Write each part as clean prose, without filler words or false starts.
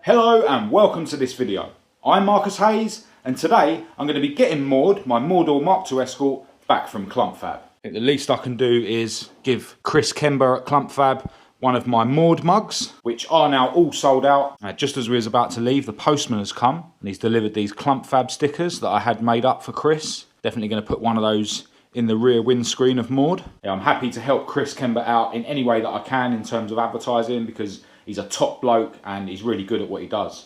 Hello and welcome to this video. I'm Marcus Hayes and today I'm going to be getting Maude, my Maude Mk2 Escort, back from CLUMPFAB. The least I can do is give Chris KEMBER at CLUMPFAB one of my Maude mugs, which are now all sold out. Just as we was about to leave, the postman has come and he's delivered these CLUMPFAB stickers that I had made up for Chris. Definitely going to put one of those in the rear windscreen of Maude. I'm happy to help Chris KEMBER out in any way that I can in terms of advertising, because he's a top bloke and he's really good at what he does.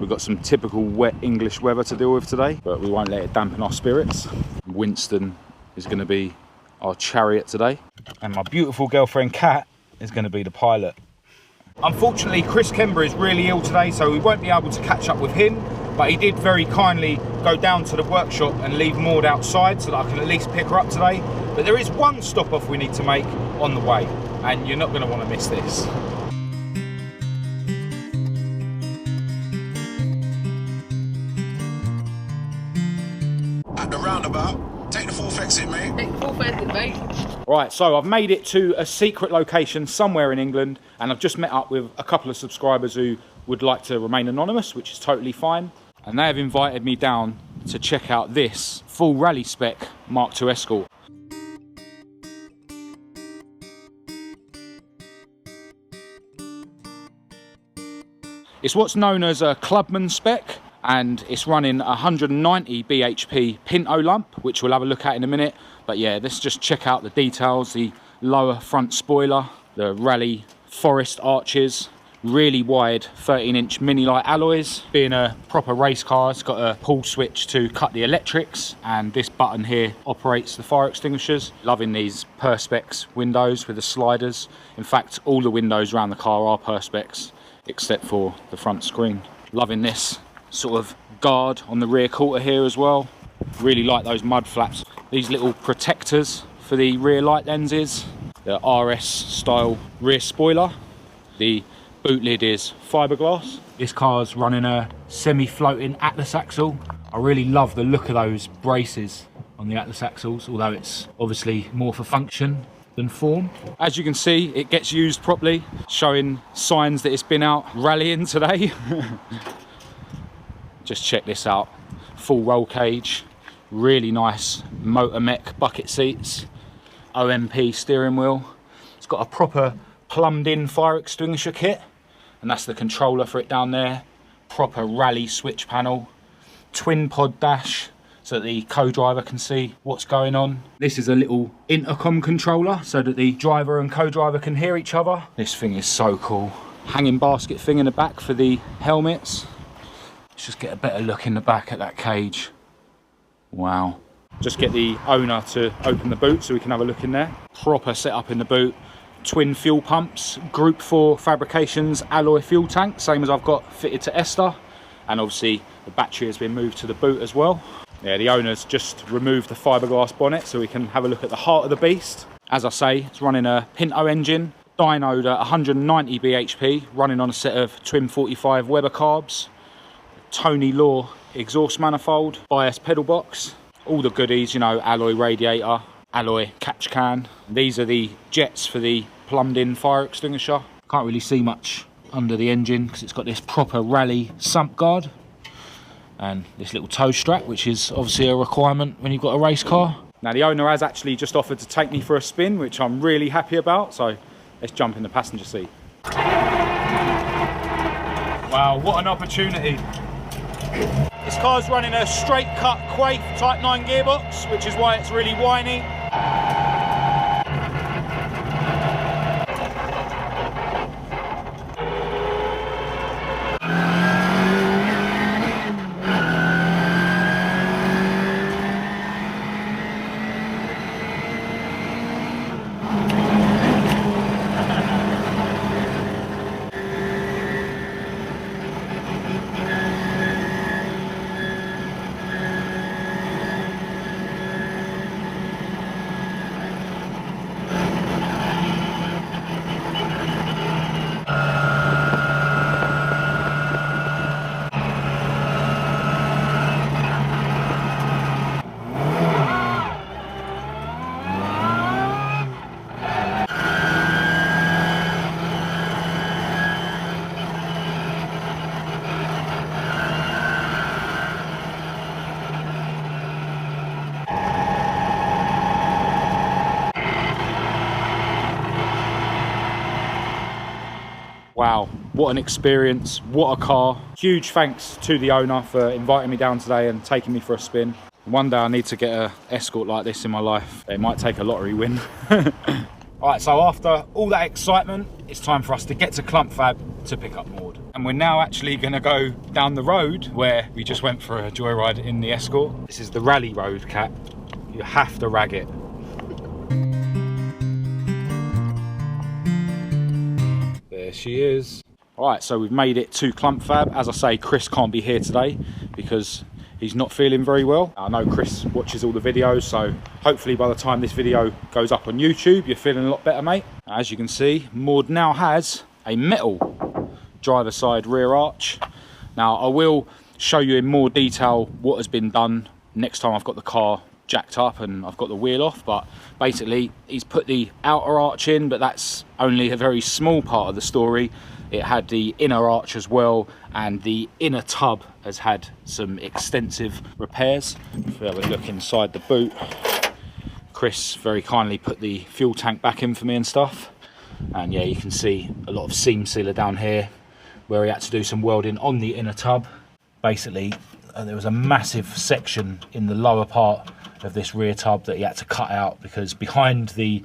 We've got some typical wet English weather to deal with today, but we won't let it dampen our spirits. Winston is going to be our chariot today, and my beautiful girlfriend Kat is going to be the pilot. Unfortunately, Chris KEMBER is really ill today, so we won't be able to catch up with him, but he did very kindly go down to the workshop and leave Maude outside so that I can at least pick her up today. But there is one stop off we need to make on the way, and you're not going to want to miss this. At the roundabout, take the fourth exit, mate. Take the fourth exit, mate. Right, so I've made it to a secret location somewhere in England, and I've just met up with a couple of subscribers who would like to remain anonymous, which is totally fine. And they have invited me down to check out this full rally spec Mk2 Escort. It's what's known as a clubman spec, and it's running 190 bhp Pinto lump, which we'll have a look at in a minute. But yeah, let's just check out the details. The lower front spoiler, the rally forest arches, really wide 13-inch mini light alloys. Being a proper race car, it's got a pull switch to cut the electrics, and this button here operates the fire extinguishers. Loving these Perspex windows with the sliders. In fact, all the windows around the car are Perspex except for the front screen. Loving this sort of guard on the rear quarter here as well. Really like those mud flaps. These little protectors for the rear light lenses. The RS style rear spoiler. The boot lid is fiberglass. This car's running a semi-floating Atlas axle. I really love the look of those braces on the Atlas axles, although it's obviously more for function than form. As you can see, it gets used properly, showing signs that it's been out rallying today. Just check this out. Full roll cage, really nice motor mech bucket seats, OMP steering wheel. It's got a proper plumbed in fire extinguisher kit, and that's the controller for it down there. Proper rally switch panel, twin pod dash so that the co-driver can see what's going on. This is a little intercom controller so that the driver and co-driver can hear each other. This thing is so cool. Hanging basket thing in the back for the helmets. Let's just get a better look in the back at that cage. Wow. Just get the owner to open the boot so we can have a look in there. Proper setup in the boot. Twin fuel pumps, Group 4 Fabrications alloy fuel tank, same as I've got fitted to Esther. And obviously the battery has been moved to the boot as well. Yeah, the owner's just removed the fiberglass bonnet so we can have a look at the heart of the beast. As I say, it's running a Pinto engine, dynoed at 190 bhp, running on a set of twin 45 Weber carbs, Tony Law exhaust manifold, bias pedal box, all the goodies, you know, alloy radiator, alloy catch can. These are the jets for the plumbed in fire extinguisher. Can't really see much under the engine because it's got this proper rally sump guard and this little tow strap, which is obviously a requirement when you've got a race car. Now the owner has actually just offered to take me for a spin, which I'm really happy about, so let's jump in the passenger seat. Wow, what an opportunity. This car's running a straight cut Quaife Type 9 gearbox, which is why it's really whiny. Wow, what an experience, what a car. Huge thanks to the owner for inviting me down today and taking me for a spin. One day I need to get an Escort like this in my life. It might take a lottery win. Alright, so after all that excitement, it's time for us to get to CLUMPFAB to pick up Maude. And we're now actually going to go down the road where we just went for a joyride in the Escort. This is the rally road, Cat. You have to rag it. There she is. Alright, so we've made it to CLUMPFAB. As I say, Chris can't be here today because he's not feeling very well. I know Chris watches all the videos, so hopefully by the time this video goes up on YouTube, you're feeling a lot better, mate. As you can see, Maude now has a metal driver side rear arch. Now, I will show you in more detail what has been done next time I've got the car jacked up and I've got the wheel off, but basically he's put the outer arch in, but that's only a very small part of the story. It had the inner arch as well, and the inner tub has had some extensive repairs. If we have a look inside the boot, Chris very kindly put the fuel tank back in for me and stuff. And yeah, you can see a lot of seam sealer down here where he had to do some welding on the inner tub. Basically, there was a massive section in the lower part of this rear tub that he had to cut out because behind the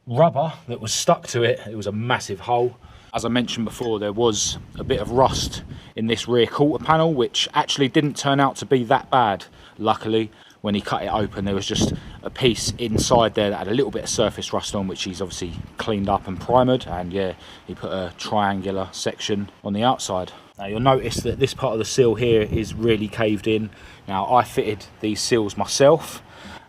rubber that was stuck to it, it was a massive hole. As I mentioned before, there was a bit of rust in this rear quarter panel, which actually didn't turn out to be that bad. Luckily, when he cut it open, there was just a piece inside there that had a little bit of surface rust on, which he's obviously cleaned up and primered. And yeah, he put a triangular section on the outside. Now you'll notice that this part of the seal here is really caved in. Now I fitted these seals myself,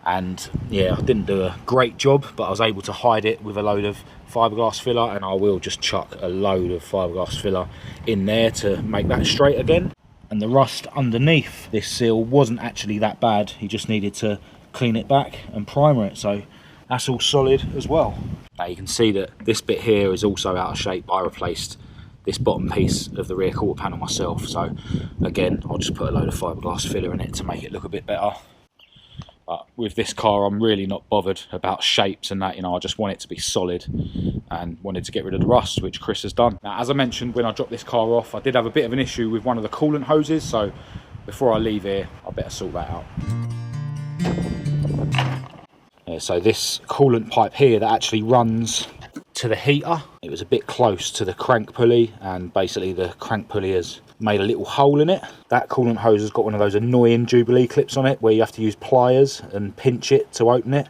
and yeah, I didn't do a great job, but I was able to hide it with a load of fiberglass filler, and I will just chuck a load of fiberglass filler in there to make that straight again. And the rust underneath this seal wasn't actually that bad. He just needed to clean it back and primer it, so that's all solid as well. Now you can see that this bit here is also out of shape. I replaced this bottom piece of the rear quarter panel myself, so again, I'll just put a load of fiberglass filler in it to make it look a bit better. But with this car, I'm really not bothered about shapes and that, you know, I just want it to be solid and wanted to get rid of the rust, which Chris has done. Now, as I mentioned, when I dropped this car off, I did have a bit of an issue with one of the coolant hoses, so before I leave here, I better sort that out. Yeah, so this coolant pipe here that actually runs to the heater, it was a bit close to the crank pulley, and basically the crank pulley has made a little hole in it. That coolant hose has got one of those annoying Jubilee clips on it where you have to use pliers and pinch it to open it.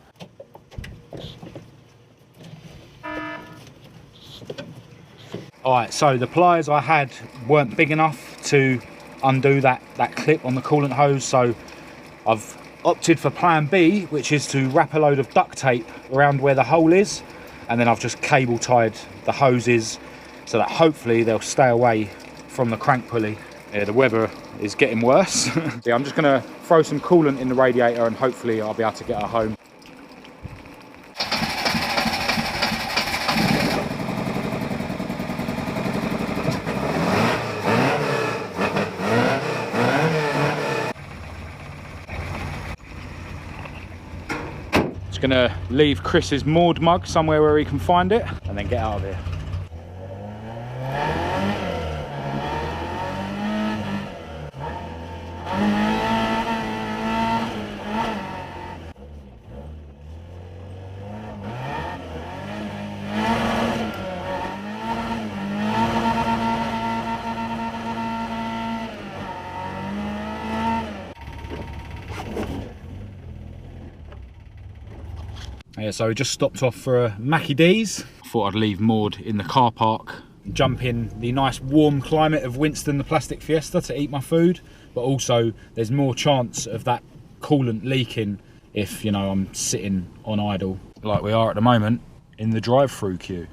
Alright, so the pliers I had weren't big enough to undo that clip on the coolant hose, so I've opted for plan B, which is to wrap a load of duct tape around where the hole is, and then I've just cable tied the hoses so that hopefully they'll stay away from the crank pulley. Yeah, the weather is getting worse. Yeah, I'm just gonna throw some coolant in the radiator and hopefully I'll be able to get her home. Just gonna leave Chris's Maude mug somewhere where he can find it and then get out of here. Yeah, so we just stopped off for a Mackie D's. Thought I'd leave Maude in the car park, jump in the nice warm climate of Winston the Plastic Fiesta to eat my food, but also there's more chance of that coolant leaking if, you know, I'm sitting on idle like we are at the moment in the drive-through queue.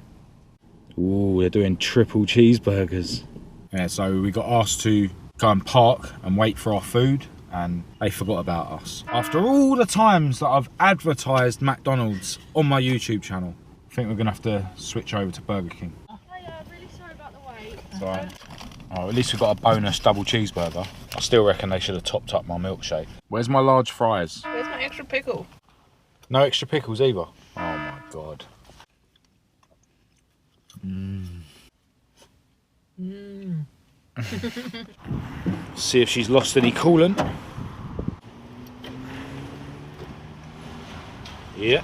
Ooh, they're doing triple cheeseburgers. Yeah, so we got asked to go and park and wait for our food, and they forgot about us. After all the times that I've advertised McDonald's on my YouTube channel, I think we're gonna have to switch over to Burger King. Hiya, really sorry about the wait. It's all right. Oh, at least we got a bonus double cheeseburger. I still reckon they should have topped up my milkshake. Where's my large fries? Where's my extra pickle? No extra pickles either. Oh my God. See if she's lost any coolant. Yeah.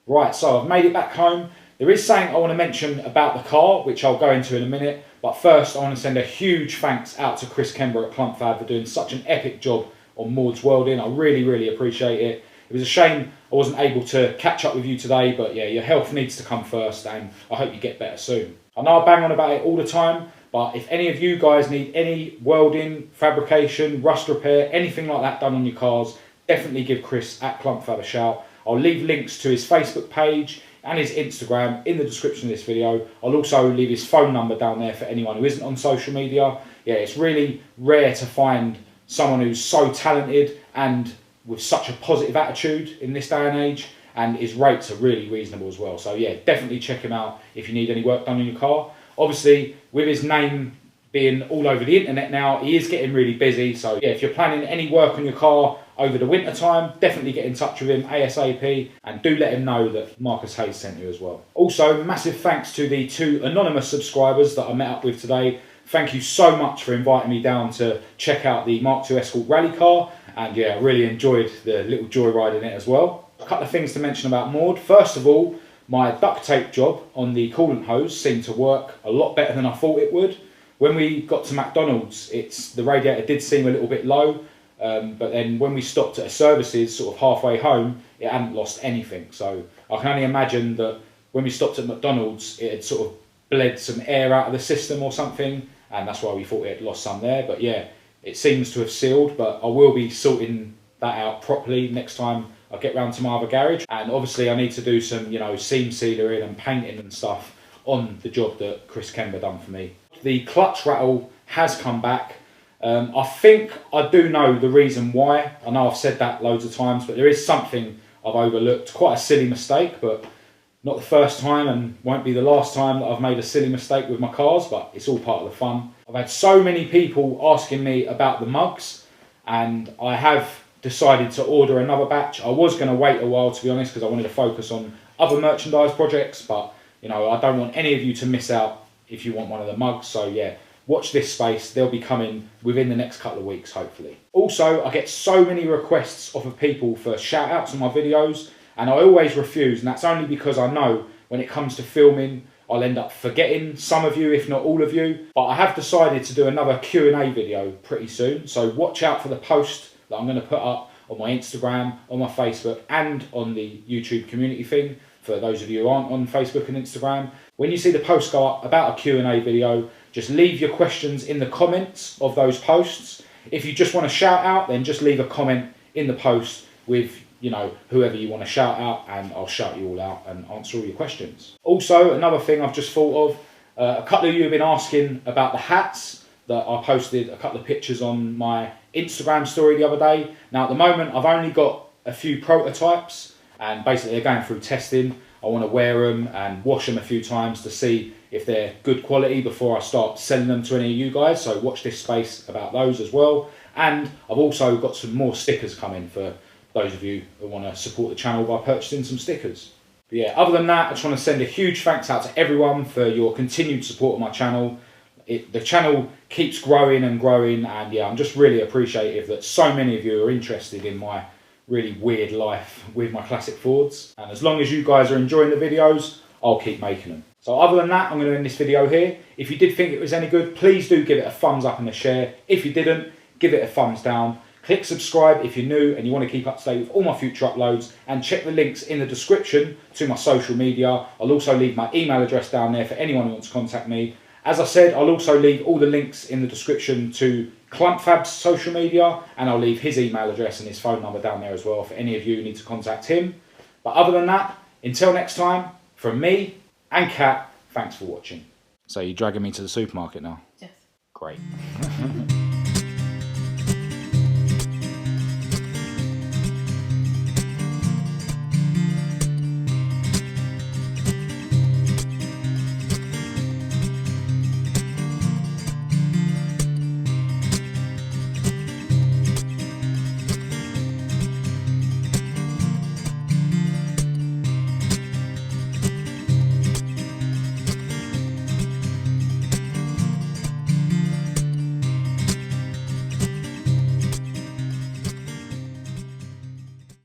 Right, so I've made it back home. There is something I want to mention about the car, which I'll go into in a minute. But first, I want to send a huge thanks out to Chris KEMBER at CLUMPFAB for doing such an epic job on Maude's welding. I really, really appreciate it. It was a shame I wasn't able to catch up with you today, but yeah, your health needs to come first, and I hope you get better soon. I know I bang on about it all the time, but if any of you guys need any welding, fabrication, rust repair, anything like that done on your cars, definitely give Chris at CLUMPFAB a shout. I'll leave links to his Facebook page and his Instagram in the description of this video. I'll also leave his phone number down there for anyone who isn't on social media. Yeah, it's really rare to find someone who's so talented and with such a positive attitude in this day and age, and his rates are really reasonable as well. So yeah, definitely check him out if you need any work done on your car. Obviously, with his name being all over the internet now, he is getting really busy. So yeah, if you're planning any work on your car over the winter time, definitely get in touch with him ASAP, and do let him know that Marcus Hayes sent you as well. Also, massive thanks to the 2 anonymous subscribers that I met up with today. Thank you so much for inviting me down to check out the Mk2 Escort rally car, and yeah, I really enjoyed the little joyride in it as well. A couple of things to mention about Maude. First of all, my duct tape job on the coolant hose seemed to work a lot better than I thought it would. When we got to McDonald's, the radiator did seem a little bit low, but then when we stopped at a services sort of halfway home, it hadn't lost anything. So I can only imagine that when we stopped at McDonald's, it had sort of bled some air out of the system or something, and that's why we thought it had lost some there. But yeah, it seems to have sealed, but I will be sorting that out properly next time I get round to my other garage. And obviously I need to do some, you know, seam sealing and painting and stuff on the job that Chris KEMBER done for me. The clutch rattle has come back. I think I do know the reason why. I know I've said that loads of times, but there is something I've overlooked. Quite a silly mistake, but not the first time and won't be the last time that I've made a silly mistake with my cars, but it's all part of the fun. I've had so many people asking me about the mugs, and I have decided to order another batch. I was going to wait a while, to be honest, because I wanted to focus on other merchandise projects, but you know, I don't want any of you to miss out if you want one of the mugs. So yeah, watch this space. They'll be coming within the next couple of weeks, hopefully. Also, I get so many requests off of people for shout outs on my videos, and I always refuse, and that's only because I know when it comes to filming, I'll end up forgetting some of you, if not all of you. But I have decided to do another Q&A video pretty soon, so watch out for the post that I'm going to put up on my Instagram, on my Facebook, and on the YouTube community thing, for those of you who aren't on Facebook and Instagram. When you see the post go up about a Q&A video, just leave your questions in the comments of those posts. If you just want to shout out, then just leave a comment in the post with, you know, whoever you want to shout out, and I'll shout you all out and answer all your questions. Also, another thing I've just thought of, a couple of you have been asking about the hats that I posted a couple of pictures on my Instagram story the other day. Now at the moment, I've only got a few prototypes, and basically they're going through testing. I want to wear them and wash them a few times to see if they're good quality before I start selling them to any of you guys. So watch this space about those as well. And I've also got some more stickers coming for those of you who want to support the channel by purchasing some stickers. But yeah, other than that, I just want to send a huge thanks out to everyone for your continued support of my channel. The channel keeps growing and growing, and yeah, I'm just really appreciative that so many of you are interested in my really weird life with my classic Fords. And as long as you guys are enjoying the videos, I'll keep making them. So other than that, I'm going to end this video here. If you did think it was any good, please do give it a thumbs up and a share. If you didn't, give it a thumbs down. Click subscribe if you're new and you want to keep up to date with all my future uploads, and check the links in the description to my social media. I'll also leave my email address down there for anyone who wants to contact me. As I said, I'll also leave all the links in the description to CLUMPFAB's social media, and I'll leave his email address and his phone number down there as well for any of you who need to contact him. But other than that, until next time, from me and Kat, thanks for watching. So you're dragging me to the supermarket now? Yes. Great.